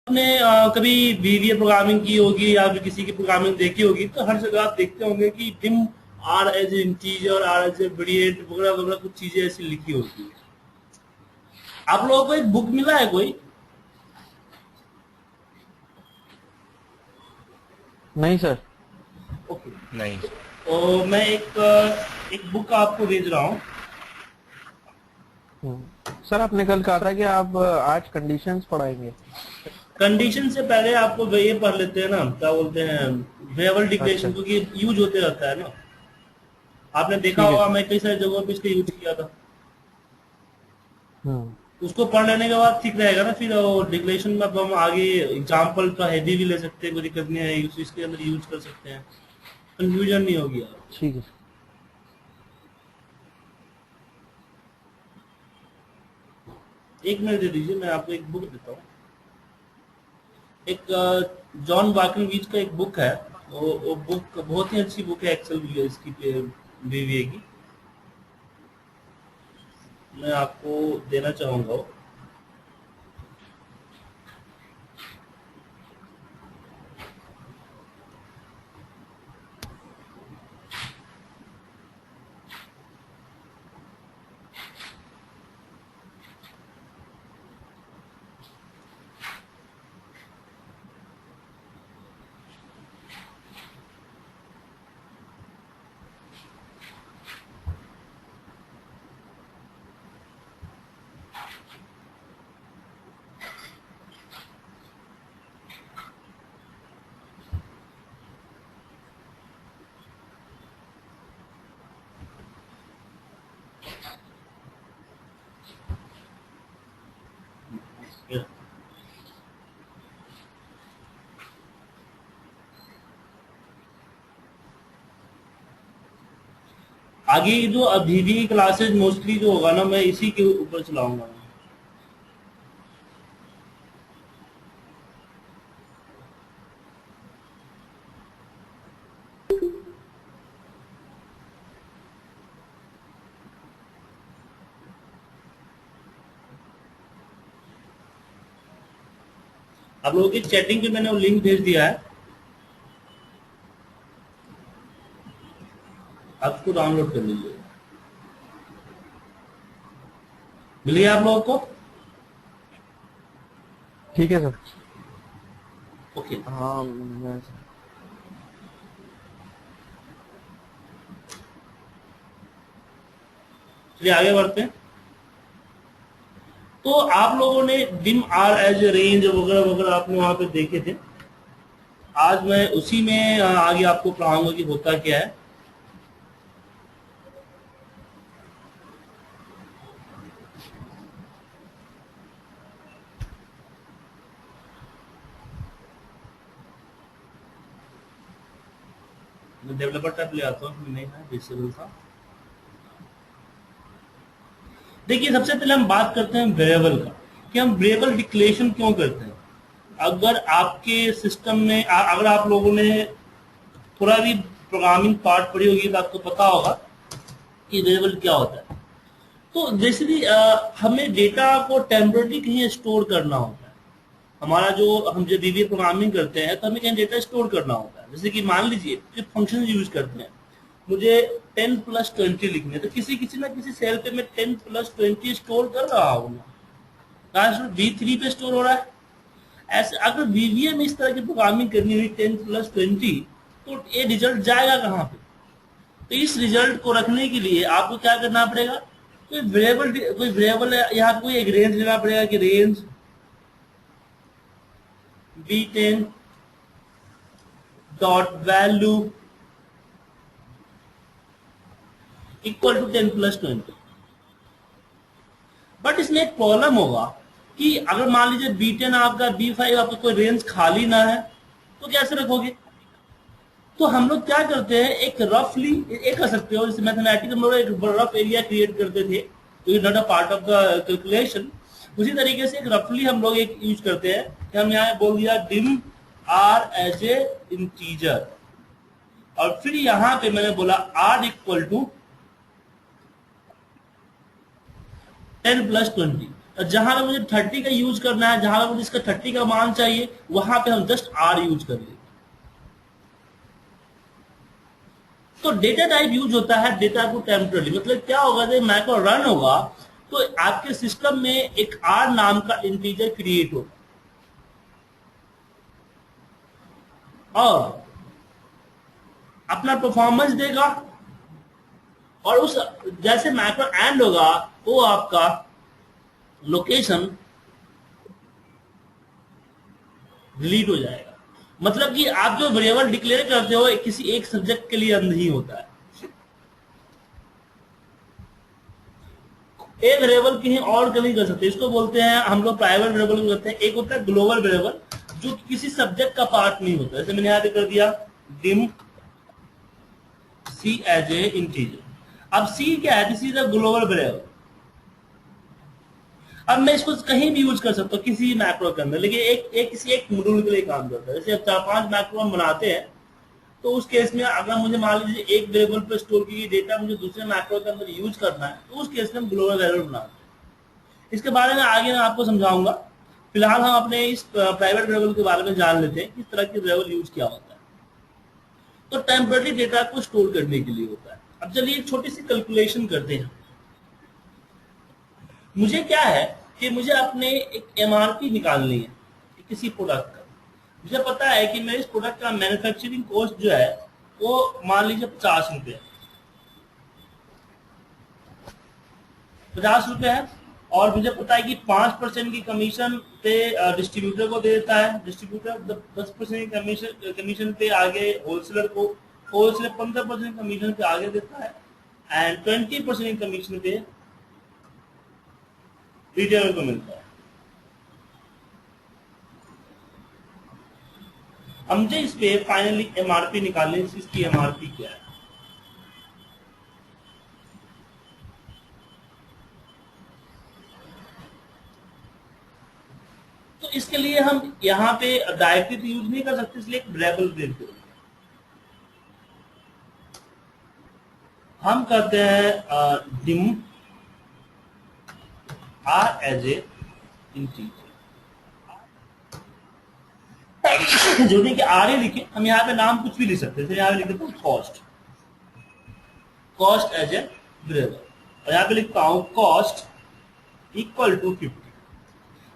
आपने कभी वीवीए प्रोग्रामिंग की होगी या फिर किसी की प्रोग्रामिंग देखी होगी, तो हर जगह आप देखते होंगे कि dim R as integer, R as variant वगैरह वगैरह कुछ चीजें ऐसी लिखी होती है। आप लोगों को एक बुक मिला है कोई? नहीं सर। ओके। नहीं। तो मैं एक बुक आपको भेज रहा हूँ। सर आपने कल कहा था कि आप आज कंडीशंस पढ़ाएंगे। कंडीशन से पहले आपको ये पढ़ लेते हैं ना, क्या बोलते हैं, वेरिएबल डिक्लेरेशन, अच्छा क्योंकि यूज होते रहता है ना। आपने देखा ठीक है होगा सर। मैं कई सारी जगहों पे इसका यूज किया था। हम्म। उसको पढ़ लेने के बाद ठीक रहेगा ना, फिर डिक्लेरेशन में अब हम आगे एग्जाम्पल का हैवी भी ले सकते हैं, कोई दिक्कत नहीं है, इसके अंदर यूज कर सकते हैं, कंफ्यूजन नहीं होगी यार। ठीक है। एक मिनट दे दीजिए, मैं आपको एक बुक देता हूँ। एक जॉन बार्कनवीच का एक बुक है। वो बुक बहुत ही अच्छी बुक है, एक्सेल इसकी वीवीए की। मैं आपको देना चाहूंगा वो। आगे की जो अभी भी क्लासेज मोस्टली जो होगा ना, मैं इसी के ऊपर चलाऊंगा। आप लोगों की चैटिंग पे मैंने वो लिंक भेज दिया है, आप उसको डाउनलोड कर लीजिए। मिल गया आप लोगों को? ठीक है सर। ओके। हाँ चलिए आगे बढ़ते हैं। तो आप लोगों ने डिम आर एज रेंज वगैरह वगैरह आपने वहां पे देखे थे। आज मैं उसी में आगे आपको पढ़ाऊंगा कि होता क्या है। मैं डेवलपर टैब ले आता हूँ, नहीं है डिसेबल था। देखिए सबसे पहले हम बात करते हैं वेरिएबल का, कि हम वेरिएबल डिक्लेरेशन क्यों करते हैं। अगर आपके सिस्टम में अगर आप लोगों ने थोड़ा भी प्रोग्रामिंग पार्ट पढ़ी होगी तो आपको पता होगा कि वेरिएबल क्या होता है। तो बेसिकली हमें डेटा को टेम्पररी कहीं स्टोर करना होता है। हमारा जो हम जब वीवीए प्रोग्रामिंग करते हैं तो हमें कहीं डेटा स्टोर करना होता है। जैसे कि मान लीजिए कि फंक्शन यूज करते हैं, मुझे 10+20 लिखने हैं, तो किसी किसी ना किसी सेल पे मैं 10+20 स्टोर कर रहा हूँ, V3 पे स्टोर हो रहा है। ऐसे अगर वीवीए में इस तरह की प्रोग्रामिंग करनी हुई 10+20, तो ये रिजल्ट जाएगा कहाँ पे? तो इस रिजल्ट को रखने के लिए आपको क्या करना पड़ेगा, कोई वेरिएबल यहाँ पे कोई एक रेंज लेना पड़ेगा कि range V10 dot value equal to 10+20। But इसमें एक प्रॉब्लम होगा कि अगर मान लीजिए B10 आपका B5 आपका कोई रेंज खाली ना है, तो कैसे रखोगे? तो हम लोग क्या करते हैं, एक रफली एक कर सकते हो, जैसे मैथमेटिक्स हम लोग एक रफ एरिया क्रिएट करते थे, तो not a part of the calculation. उसी तरीके से एक रफली हम लोग एक यूज करते हैं कि हम यहाँ बोल दिया dim R as a integer, और फिर यहाँ पे मैंने बोला आर इक्वल टू 10+20। जहां पे मुझे 30 का यूज करना है, जहां पे मुझे इसका 30 का मान चाहिए, वहां पे हम जस्ट आर यूज कर लेंगे। तो डेटा टाइप यूज होता है डेटा को टेम्पररी, मतलब क्या होगा जब मैक्रो रन होगा तो आपके सिस्टम में एक आर नाम का इंटीजर क्रिएट होगा और अपना परफॉर्मेंस देगा, और उस जैसे मैक्रो एंड होगा वो आपका लोकेशन डिलीट हो जाएगा। मतलब कि आप जो वेरिएबल डिक्लेयर करते हो किसी एक सब्जेक्ट के लिए अंदर ही होता है, एक वेरिएबल कहीं और का नहीं कर सकते। इसको बोलते हैं हम लोग प्राइवेट वेरिएबल करते हैं। एक होता है ग्लोबल वेरिएबल जो किसी सब्जेक्ट का पार्ट नहीं होता, जैसे मैंने यहाँ पे कर दिया dim C as a integer. अब सी क्या है, this is a global variable. अब मैं इसको कहीं भी यूज कर सकता हूँ किसी मैक्रो के अंदर, लेकिन किसी एक मॉड्यूल के लिए काम करता है। जैसे अब 4-5 मैक्रो हम बनाते हैं तो उस केस में अगर मुझे मान लीजिए एक वेरिएबल पर स्टोर की डेटा मुझे दूसरे मैक्रो के अंदर यूज करना है तो उस केस में हम ग्लोबल वेरिएबल बनाते हैं। इसके बारे में आगे मैं आपको समझाऊंगा। फिलहाल हम अपने इस प्राइवेट वेरिएबल के बारे में जान लेते हैं किस तरह के वेरिएबल यूज क्या होता है। तो टेम्पररी डेटा को स्टोर करने के लिए होता है। अब चलिए एक छोटी सी कैलकुलेशन करते हैं। मुझे क्या है कि मुझे अपने एक एमआरपी निकालनी है किसी प्रोडक्ट का। मुझे पता है कि मेरे इस प्रोडक्ट का मैन्युफैक्चरिंग कॉस्ट जो है वो मान लीजिए 50 रुपये 50 रुपये है, और मुझे पता है कि 5% की कमीशन पे डिस्ट्रीब्यूटर को दे देता है, डिस्ट्रीब्यूटर 10% की कमीशन पे आगे होलसेलर को, होलसेलर 15% कमीशन पे आगे देता है, एंड 20% की कमीशन पे रिटेलर को मिलता है। अब मुझे इस पे फाइनली एमआरपी निकालनी है। इसकी एमआरपी क्या है? तो इसके लिए हम यहाँ पे डायरेक्टली तो यूज नहीं कर सकते, इसलिए एक वेरिएबल ब्रेक करेंगे। हम कहते हैं dim R as a integer, जो नहीं कि आर ही लिखे, हम यहाँ पे नाम कुछ भी लिख सकते हैं। यहाँ पे लिख देता हूँ कॉस्ट एज ए वेरिएबल, और यहाँ पे लिखता हूँ कॉस्ट इक्वल टू 50।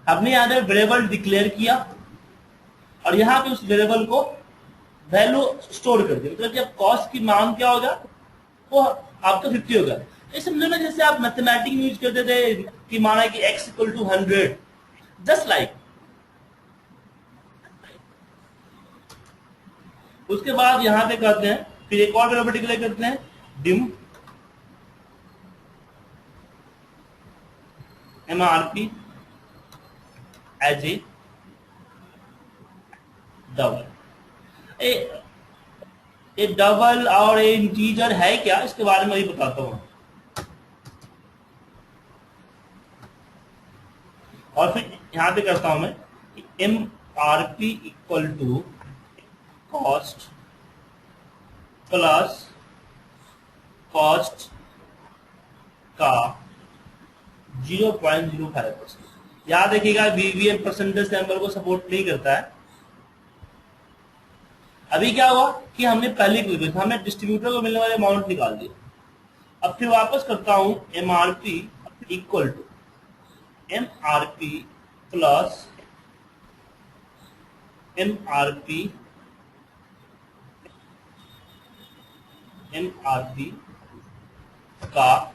हमने यहाँ पे वेरिएबल डिक्लेयर किया और यहाँ पे उस वेरिएबल को वैल्यू स्टोर कर दिया। मतलब कि अब कॉस्ट की मान क्या होगा, वो आपका 50 होगा। ये समझो ना जैसे आप मैथमेटिक्स यूज करते थे कि माना कि x equal to 100, just like. उसके बाद यहाँ पे करते हैं, फिर एक और वेरिएबल डिक्लेयर करते हैं dim MRP as a double. ये डबल और ये इंटीजर है क्या, इसके बारे में भी बताता हूं। और फिर यहां पे करता हूं मैं MRP equal to cost plus cost का 0.05%। याद रखिएगा वीवीएम परसेंटेज नंबर को सपोर्ट नहीं करता है। अभी क्या हुआ कि हमने पहले क्लिक, हमने डिस्ट्रीब्यूटर को मिलने वाले अमाउंट निकाल दिया। अब फिर वापस करता हूं MRP equal to MRP plus MRP का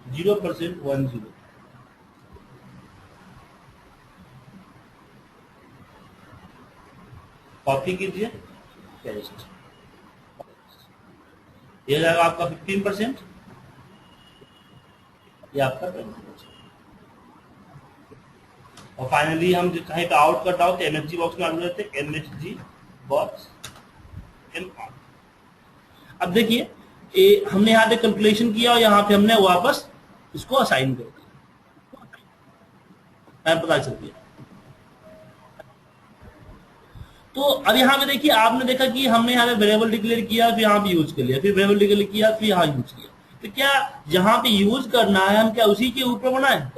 0.10। कॉपी कीजिए, पेस्ट। ये जाएगा आपका 15%, ये आपका 20%। और फाइनली हम कहीं पे आउट करना हो तो एमएचजी बॉक्स में आउट करते हैं, एमएचजी बॉक्स एमआर। अब देखिए हमने यहाँ पे कैलकुलेशन किया और यहाँ पे हमने वापस इसको असाइन कर दिया, पता चल गया। तो अब यहाँ पे देखिए आपने देखा कि हमने यहाँ पे वेरिएबल डिक्लेयर किया, फिर यहाँ पे यूज कर लिया, फिर वेरिएबल डिक्लेयर किया, फिर यहाँ यूज किया। तो क्या जहां पे यूज करना है हम क्या उसी के ऊपर बनाए?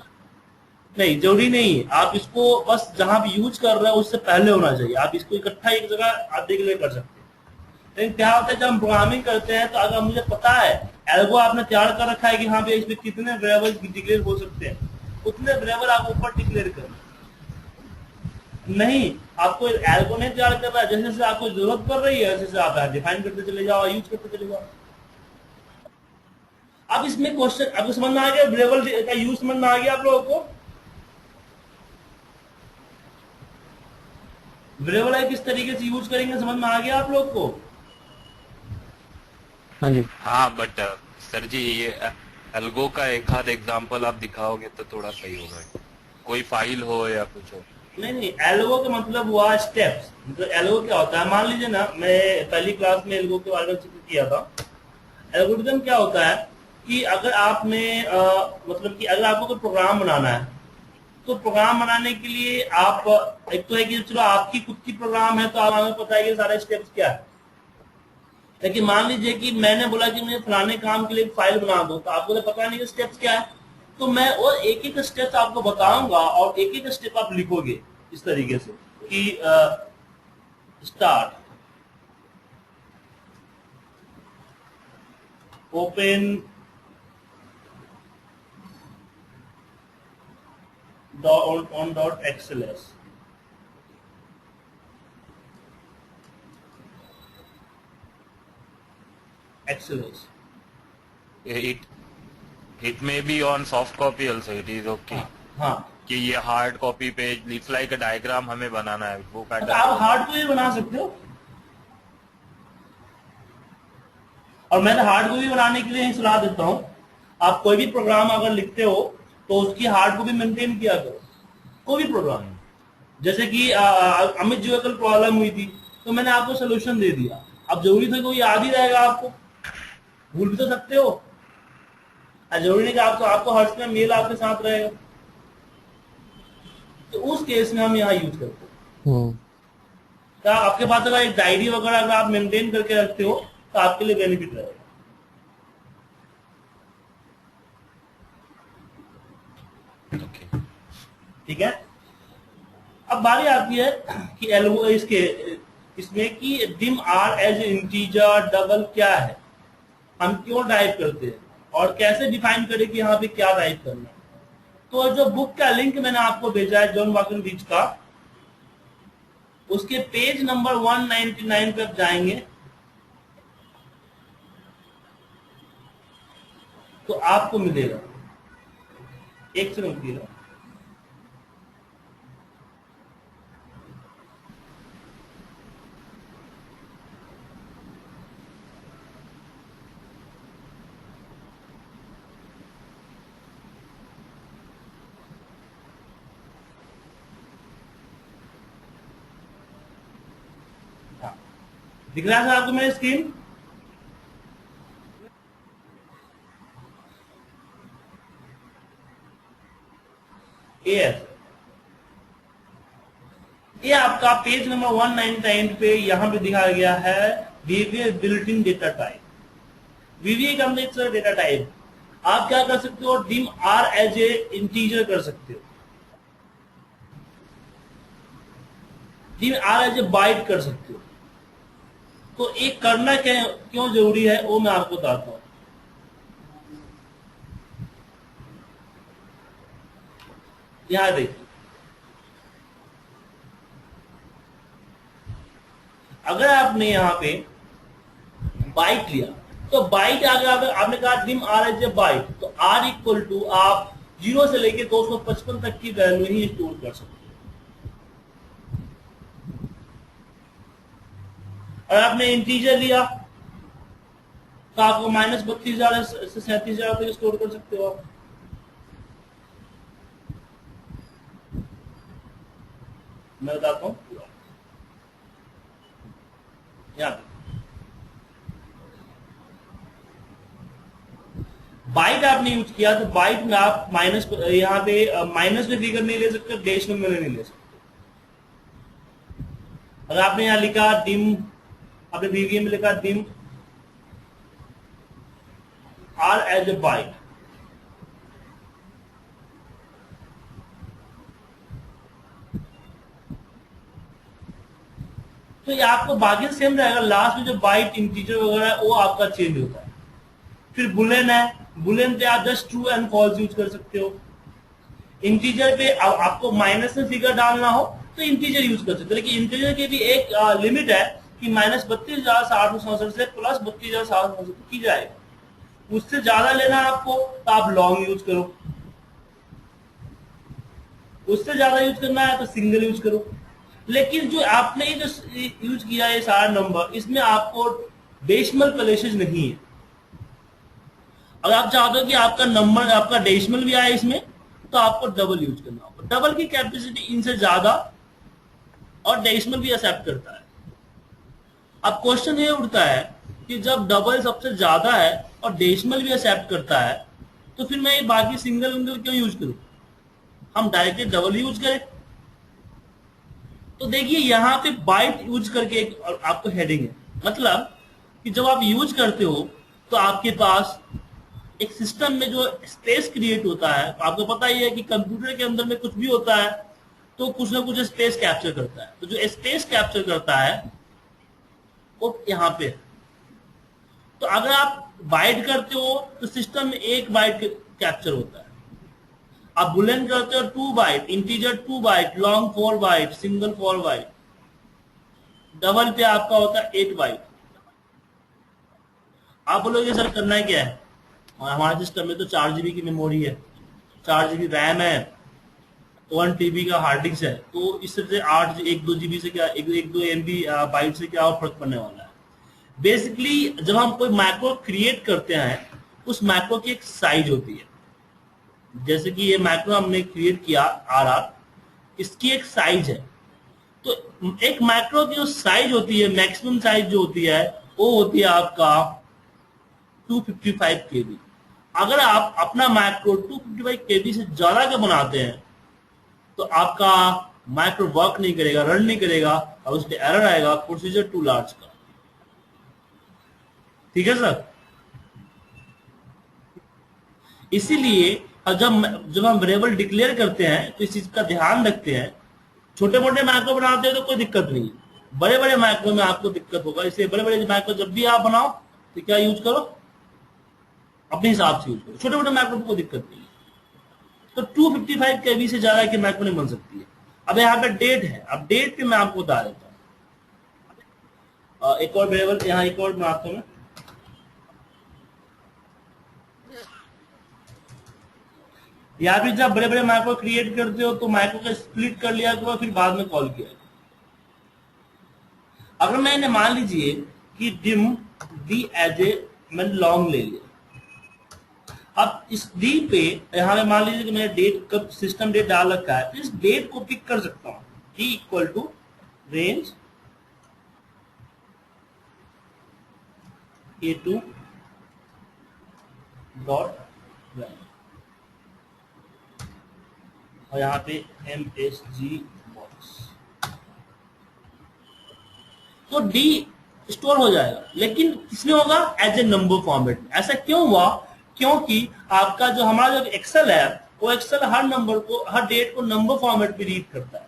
नहीं, जरूरी नहीं। आप इसको बस जहां पे यूज कर रहे हैं उससे पहले होना चाहिए। आप इसको इकट्ठा एक जगह आप देख ले कर सकते हैं। लेकिन क्या होता है जब हम प्रोग्रामिंग करते हैं तो अगर मुझे पता है एल्गो आपने तैयार कर रखा है कि हाँ पे इसमें कितने वेरिएबल डिक्लेयर हो सकते हैं, उतने वेरिएबल आप ऊपर डिक्लेयर करें। नहीं, आपको एल्गो नहीं तैयार कर रहा है, जैसे जैसे आपको जरूरत पड़ रही है जैसे आप डिफाइन करते चले जाओ, यूज करते चले जाओ। अब इसमें क्वेश्चन आपको समझ में आ गया, वेरिएबल का यूज समझ में आ गया आप लोगों को? वेरिएबल है किस तरीके से यूज करेंगे समझ में आ गया आप लोग को? हाँ जी। हाँ बट सर जी ये एल्गो का एक आध एग्जांपल आप दिखाओगे तो थोड़ा सही होगा। कोई फाइल हो या कुछ हो। नहीं नहीं, एल्गो का मतलब हुआ स्टेप्स। मतलब एल्गो क्या होता है, मान लीजिए ना, मैं पहली क्लास में एल्गो के बारे में जिक्र किया था। एल्गोरिथम क्या होता है कि अगर आपने मतलब कि अगर आपको कोई प्रोग्राम बनाना है तो प्रोग्राम बनाने के लिए आप एक तो है कि चलो आपकी खुद की प्रोग्राम है तो आप हमें पता है कि सारे स्टेप्स क्या है। लेकिन मान लीजिए कि मैंने बोला कि मुझे फलाने काम के लिए एक फाइल बना दो, तो आपको तो पता नहीं कि स्टेप्स क्या है। तो मैं और एक एक स्टेप आपको बताऊंगा और एक एक स्टेप आप लिखोगे इस तरीके से कि start, open on dot xls, xls। It may be on soft copy also, it is okay. हाँ, कि ये हार्ड कॉपी पे इट्स लाइक अ डायग्राम हमें बनाना है वो तो पैटर्न आप पे हार्ड को भी बना सकते हो और मैं तो हार्ड को भी बनाने के लिए ही सलाह देता हूँ। आप कोई भी प्रोग्राम अगर लिखते हो तो उसकी हार्ड को भी मेंटेन किया करो, कोई भी प्रोग्राम। जैसे कि अमित जी को कल प्रॉब्लम हुई थी तो मैंने आपको सोल्यूशन दे दिया। अब जरूरी था कोई याद ही रहेगा, आपको भूल भी तो सकते हो। जरूरी नहीं कि आपको हर समय मेल आपके साथ रहेगा। तो उस केस में हम यहाँ यूज करते हैं। तो आपके पास अगर एक डायरी वगैरह अगर आप मेंटेन करके रखते हो तो आपके लिए बेनिफिट रहेगा। ओके। ठीक है। अब बारी आती है कि एल्गो इसमें कि dim R as integer double क्या है, हम क्यों टाइप करते हैं और कैसे डिफाइन करें कि यहाँ पे क्या टाइप करना है। तो जो बुक का लिंक मैंने आपको भेजा है जॉन वाकन रिच का, उसके पेज नंबर 199 पे आप जाएंगे तो आपको मिलेगा। एक सेकंड रुकिएगा। हाँ, दिख रहा है आपको मेरी स्क्रीन? ये आपका पेज नंबर 199 पे यहाँ पे दिखाया गया है VBA built in data type. VBA का मतलब डेटा टाइप। आप क्या कर सकते हो, dim R as a integer कर सकते हो, dim R as a byte कर सकते हो। तो एक करना क्यों जरूरी है वो मैं आपको बताता हूँ। यहाँ देखिए, अगर आपने यहाँ पे बाइट लिया तो बाइट आगे आपने कहा dim R as a byte, तो आर इक्वल टू आप 0 से लेके 255 तक की वैल्यू ही स्टोर कर सकते हो। और आपने इंटीजर लिया तो आपको -32,000 से 37,000 तक स्टोर कर सकते हो आप। मैं बताता हूँ यहाँ बाइट आपने यूज किया तो बाइट में आप माइनस यहाँ पे माइनस में फिगर नहीं ले सकते, डेश में नहीं ले सकते। अगर आपने यहाँ लिखा डिम, आपने वीवीए में लिखा dim R as a byte. तो ये आपको बाकी सेम रहेगा, लास्ट में जो बाइट इंटीजर वगैरह है वो आपका चेंज होता है। फिर बुलेन है, बुलेन पे आप just true and false use कर सकते हो। इंटीजर पे आपको माइनस में फिगर डालना हो तो इंटीजर यूज कर सकते हो, लेकिन इंटीजर की भी एक लिमिट है कि -32,867 से प्लस 32,767 की जाएगा। उससे ज्यादा लेना आपको तो आप लॉन्ग यूज करो, उससे ज्यादा यूज करना है तो सिंगल यूज करो। लेकिन जो आपने जो यूज किया है सारा नंबर, इसमें आपको डेसिमल प्लेसेस नहीं है। अगर आप चाहते हो कि आपका नंबर आपका डेसिमल भी आए इसमें, तो आपको डबल यूज करना होगा। डबल की कैपेसिटी इनसे ज्यादा और डेसिमल भी एक्सेप्ट करता है। अब क्वेश्चन ये उठता है कि जब डबल सबसे ज्यादा है और डेसिमल भी एक्सेप्ट करता है, तो फिर मैं बाकी सिंगल विंगल क्यों यूज करूं, हम डायरेक्टली डबल यूज करें। तो देखिए यहाँ पे बाइट यूज करके एक आपको हेडिंग है, मतलब कि जब आप यूज करते हो तो आपके पास एक सिस्टम में जो स्पेस क्रिएट होता है, तो आपको पता ही है कि कंप्यूटर के अंदर में कुछ भी होता है तो कुछ ना कुछ स्पेस कैप्चर करता है। तो जो स्पेस कैप्चर करता है वो यहाँ पे है। तो अगर आप बाइट करते हो तो सिस्टम में 1 बाइट कैप्चर होता है। आप बुलेन करते हो 2 byte, integer 2 byte, long 4 byte, single 4 byte, double पे आपका होता है 8 बाइट। आप बोलोगे सर करना है क्या है, और हमारे सिस्टम में तो 4 GB की मेमोरी है, 4 GB रैम है, 1 TB का हार्ड डिस्क है, तो इससे 1-2 GB से क्या 1-2 MB बाइट से क्या फर्क पड़ने वाला है। बेसिकली जब हम कोई मैक्रो क्रिएट करते हैं, उस मैक्रो की एक साइज होती है। जैसे कि ये मैक्रो हमने क्रिएट किया RR, इसकी एक साइज है। तो एक मैक्रो की जो साइज होती है, मैक्सिमम साइज जो होती है वो होती है आपका 255 KB। अगर आप अपना मैक्रो 255 KB से ज्यादा का बनाते हैं तो आपका मैक्रो वर्क नहीं करेगा, रन नहीं करेगा, और उसमें एरर आएगा प्रोसीजर टू लार्ज का। ठीक है सर। इसीलिए जब हम वेरिएबल डिक्लेयर करते हैं तो इस चीज का ध्यान रखते हैं। छोटे मोटे मैक्रो बनाते हैं तो कोई दिक्कत नहीं, बड़े बड़े मैक्रो में आपको दिक्कत होगा। इसलिए बड़े बड़े मैक्रो जब भी आप बनाओ तो क्या यूज करो, अपने हिसाब से यूज करो। छोटे मोटे मैक्रो में कोई दिक्कत नहीं है। तो 255 KB से ज्यादा की मैक्रो नहीं बन सकती है। अब यहाँ पे डेट है, अब डेट पे मैं आपको बता देता हूँ। एक और वेरिएबल यहाँ एक और बनाता हूँ मैं। यहाँ भी जब बड़े बड़े मैक्रो क्रिएट करते हो तो मैक्रो का स्प्लिट कर लिया करो, फिर बाद में कॉल किया। अगर मैंने मान लीजिए कि डिम डी एज ए मैंने लॉन्ग ले लिया, अब इस डी पे यहाँ पे मान लीजिए कि मैंने डेट कब सिस्टम डेट डाल रखा है, तो इस डेट को पिक कर सकता हूँ। D equal to range A2 dot और यहाँ पे MSG बॉक्स, तो डी स्टोर हो जाएगा, लेकिन किसमें होगा, एज ए नंबर फॉर्मेट। ऐसा क्यों हुआ, क्योंकि आपका जो हमारा जो एक्सेल है वो एक्सेल हर नंबर को, हर डेट को नंबर फॉर्मेट में रीड करता है,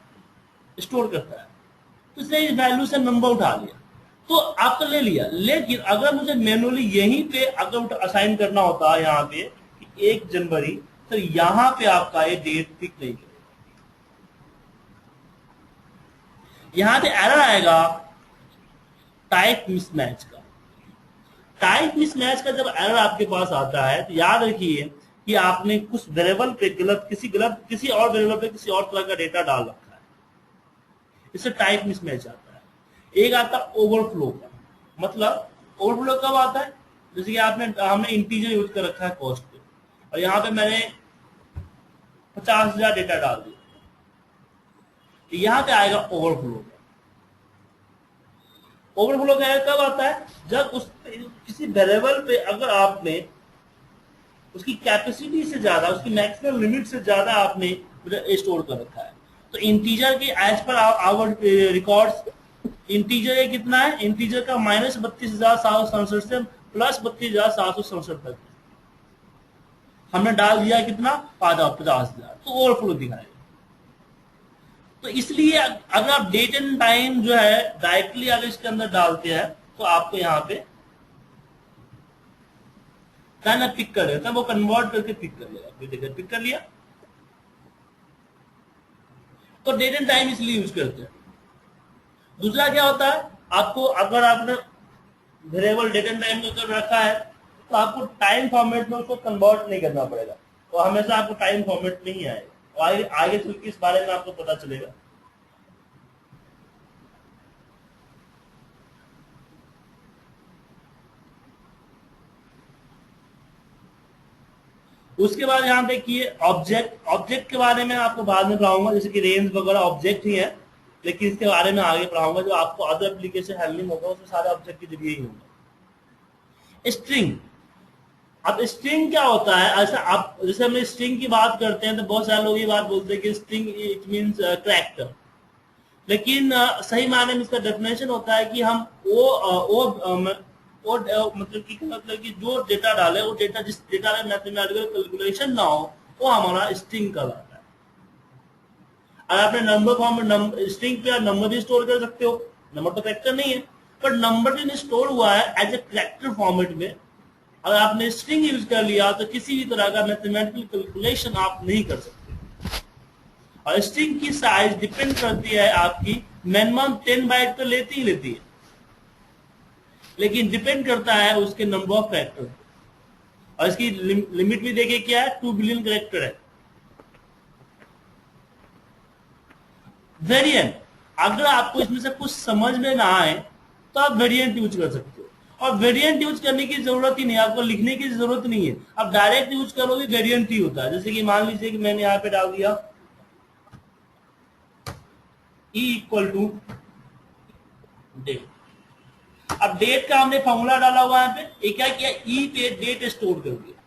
स्टोर करता है। तो इसने इस वैल्यू से नंबर उठा लिया तो आपका ले लिया। लेकिन अगर मुझे मैनुअली यहीं पे अगर असाइन करना होता है यहाँ पे 1 जनवरी, तो यहाँ पे आपका ये डेट पिक नहीं करेगा। यहाँ पे एरर आएगा टाइप मिसमैच का। टाइप मिसमैच का जब एरर आपके पास आता है तो याद रखिए कि आपने कुछ वेरिएबल पे किसी और वेरिएबल पे किसी और तरह का डेटा डाल रखा है, इससे टाइप मिसमैच आता है। एक आता है ओवरफ्लो का, मतलब ओवरफ्लो कब आता है, जैसे कि हमने इंटीजर यूज कर रखा है कॉस्ट पे, और यहाँ पे मैंने 50,000 डेटा डाल दिया, तो यहाँ पे आएगा ओवरफ्लो। ओवरफ्लो का कब आता है, जब उस किसी वेरिएबल पे अगर आपने उसकी कैपेसिटी से ज्यादा, उसकी मैक्सिमम लिमिट से ज्यादा आपने स्टोर कर रखा है। तो इंटीजर के as per hour records integer ये कितना है, इंटीजर का -32,767 से +32,767 तक। हमने डाल दिया कितना 50,000, तो ओवरफ्लो दिखाएगा। तो इसलिए अगर आप डेट एंड टाइम जो है डायरेक्टली अगर इसके अंदर डालते हैं तो आपको यहाँ पे ना पिक कर लेता है, वो कन्वर्ट करके पिक कर लेगा। फिर देखिए पिक कर लिया। तो डेट एंड टाइम इसलिए यूज करते हैं। दूसरा क्या होता है, आपको अगर आपने वेरिएबल डेट एंड टाइम में रखा है तो आपको टाइम फॉर्मेट में उसको कन्वर्ट नहीं करना पड़ेगा, तो हमेशा आपको टाइम फॉर्मेट में ही आएगा। और आगे चल के इस बारे में आपको पता चलेगा। उसके बाद यहाँ देखिए ऑब्जेक्ट के बारे में आपको बाद में पढ़ाऊंगा, जैसे कि रेंज वगैरह ऑब्जेक्ट ही है, लेकिन इसके बारे में आगे पढ़ाऊंगा। जो आपको अदर एप्लीकेशन हैंडलिंग होगा उसमें सारे ऑब्जेक्ट के जरिए ही होगा। स्ट्रिंग, अब स्ट्रिंग क्या होता है, ऐसा आप जैसे हम स्ट्रिंग की बात करते हैं तो बहुत सारे लोग ये बात बोलते हैं कि स्ट्रिंग इट मींस कैरेक्टर, लेकिन सही मायने में इसका डेफिनेशन होता है कि हम मतलब कि जो डेटा डाले, वो डेटा जिस डेटा में मैथमेटिकल कैलकुलेशन ना हो वो हमारा स्ट्रिंग कहलाता है। अगर आपने नंबर फॉर्म में स्ट्रिंग पे नंबर भी स्टोर कर सकते हो, नंबर तो कैरेक्टर नहीं है, पर नंबर भी स्टोर हुआ है एज ए कैरेक्टर फॉर्मेट में। अगर आपने स्ट्रिंग यूज कर लिया तो किसी भी तरह का मैथमेटिकल कैलकुलेशन आप नहीं कर सकते। और स्ट्रिंग की साइज डिपेंड करती है आपकी, मिनिमम 10 बाइट तो लेती ही लेती है, लेकिन डिपेंड करता है उसके नंबर ऑफ कैरेक्टर। और इसकी लिमिट भी देखिए क्या है, 2 बिलियन कैरेक्टर है। वेरिएंट, अगर आपको इसमें से कुछ समझ में ना आए तो आप वेरिएंट यूज कर सकते हो, और वेरिएंट यूज करने की जरूरत ही नहीं, आपको लिखने की जरूरत नहीं है, आप डायरेक्ट यूज करोगे वेरिएंट ही होता है। जैसे कि मान लीजिए कि मैंने यहाँ पे डाल दिया E इक्वल टू डेट। अब डेट का हमने फॉर्मूला डाला हुआ है यहाँ पे, क्या किया, ई पे डेट स्टोर कर दिया।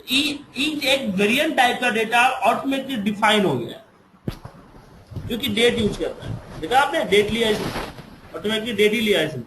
ई एक वेरिएंट टाइप का डेटा ऑटोमेटिकली डिफाइन हो गया, जो कि डेट यूज करता है। देखा आपने, डेट लिया इसमें, ऑटोमेटिकली डेट ही लिया इसमें।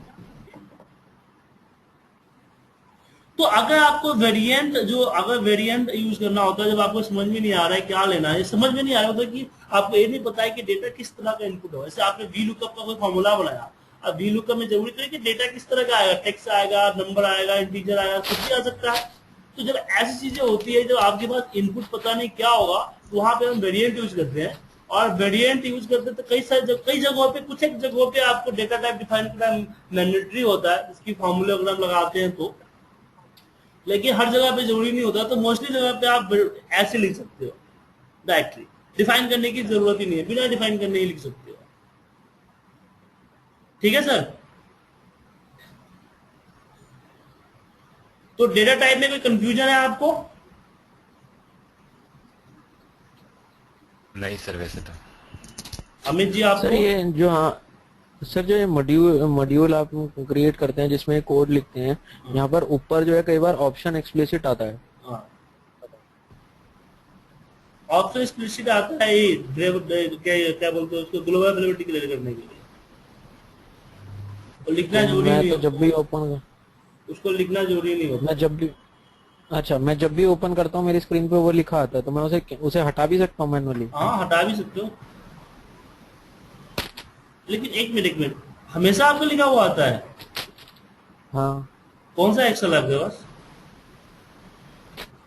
तो अगर आपको वेरिएंट अगर वेरिएंट यूज करना होता है, जब आपको समझ में नहीं आ रहा है क्या लेना है, समझ में नहीं आ रहा होता कि आपको ये नहीं पता है कि डेटा किस तरह का इनपुट हो। जैसे आपने वी लुकअप का कोई फॉर्मूला बनाया, अब वी लुकअप में जरूरी तो है कि डेटा किस तरह का आएगा, टेक्स्ट आएगा, नंबर आएगा, इंटीजर आएगा, कुछ भी आ सकता है। तो जब ऐसी चीजें होती है, जब आपके पास इनपुट पता नहीं क्या होगा, तो वहां पे हम वेरिएंट यूज करते हैं। और वेरिएंट यूज करते हैं तो कई जगहों पे, कुछ एक जगहों पे आपको डेटा टाइप डिफाइन करना मैंडेटरी होता है, इसकी फॉर्मूले अगर हम लगाते हैं तो, लेकिन हर जगह पे जरूरी नहीं होता। तो मोस्टली जगह पे आप ऐसे लिख सकते हो, डायरेक्टली डिफाइन करने की जरूरत ही नहीं है, बिना डिफाइन करने ही लिख सकते हो। ठीक है सर। तो डेटा टाइप में कोई कंफ्यूजन है आपको? नहीं सर, वैसे तो। अमित जी आपको? सर ये जो, हाँ सर, जो ये मॉड्यूल आप क्रिएट करते हैं जिसमें कोड लिखते हैं, यहाँ पर ऊपर जो है कई बार ऑप्शन एक्सप्लिसिट आता है। ऑप्शन एक्सप्लिसिट आता है, क्या बोलते हैं उसको, ग्लोबल अवेलेबिलिटी क्लियर करने के लिए। तो लिखना जरूरी नहीं, तो जब भी ओपन, उसको लिखना जरूरी नहीं होता। मैं जब भी ओपन करता हूँ मेरी स्क्रीन पे वो लिखा आता है, तो मैं उसे हटा भी सकता हूँ मैनुअली? हाँ, हटा भी सकते हो, लेकिन एक मिनट, हमेशा आपको लिखा हुआ आता है? हाँ। कौन सा एक्सेल आपके पास?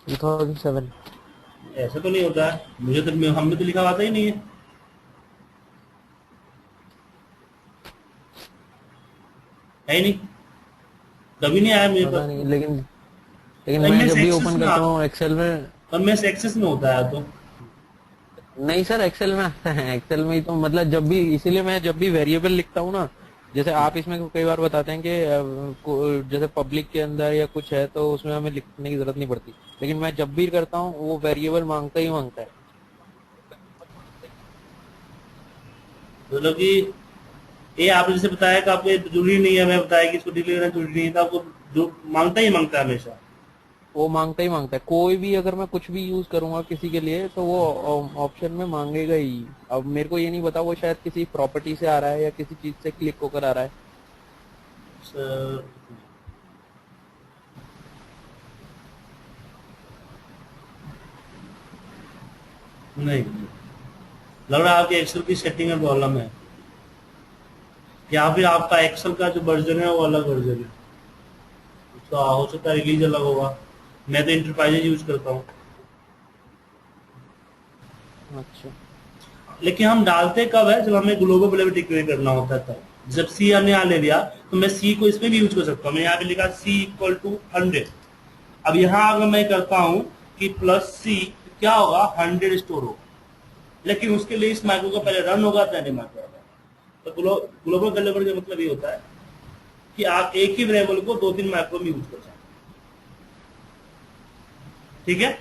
2007। ऐसा तो नहीं होता है, मुझे तो, हमें तो लिखा हुआ आता ही नहीं है। है नहीं, कभी नहीं आया मेरे पास। लेकिन मैं जब भी ओपन करता हूँ एक्सेल में, MS एक्सेस में होता है तो नहीं सर, एक्सेल में आता है। एक्सेल में ही तो, मतलब जब भी, इसीलिए मैं जब भी वेरिएबल लिखता हूँ ना, जैसे आप इसमें कई बार बताते हैं कि जैसे पब्लिक के अंदर या कुछ है तो उसमें हमें लिखने की जरूरत नहीं पड़ती, लेकिन मैं जब भी करता हूँ वो वेरिएबल मांगता ही मांगता है। मतलब कि ये आपने जैसे बताया कि आपको जरूरी नहीं है, मैं बताया कि इसको डिलीट करना जरूरी नहीं था, आपको जो मांगता ही मांगता है, हमेशा वो मांगता ही मांगता है। कोई भी, अगर मैं कुछ भी यूज करूंगा किसी के लिए तो वो ऑप्शन में मांगेगा ही। अब मेरे को ये नहीं पता वो शायद किसी प्रॉपर्टी से आ रहा है या किसी चीज से क्लिक होकर आ रहा है, सर नहीं, लग रहा है आपके एक्सेल की सेटिंग में प्रॉब्लम है, या फिर आपका एक्सेल का जो वर्जन है वो अलग वर्जन है, तो हो सकता है रिलीज अलग होगा। मैं तो इंटरप्राइजेज यूज करता हूँ। अच्छा, लेकिन हम डालते कब है, जब हमें ग्लोबल लेवल डिक्लेयर करना होता है तब। जब सी हमने यहाँ ले लिया तो मैं सी को इसमें भी यूज कर सकता हूँ। मैं यहाँ पे लिखा सी इक्वल टू 100। अब यहाँ अगर मैं करता हूँ कि प्लस सी, क्या होगा, 100 स्टोर होगा। लेकिन उसके लिए इस माइक्रो का पहले रन होगा, पहले माइक्रो होगा। तो ग्लोबल लेवल का मतलब ये होता है कि आप एक ही वेरिएबल को 2-3 माइक्रो में यूज कर सकते हैं। ठीक है।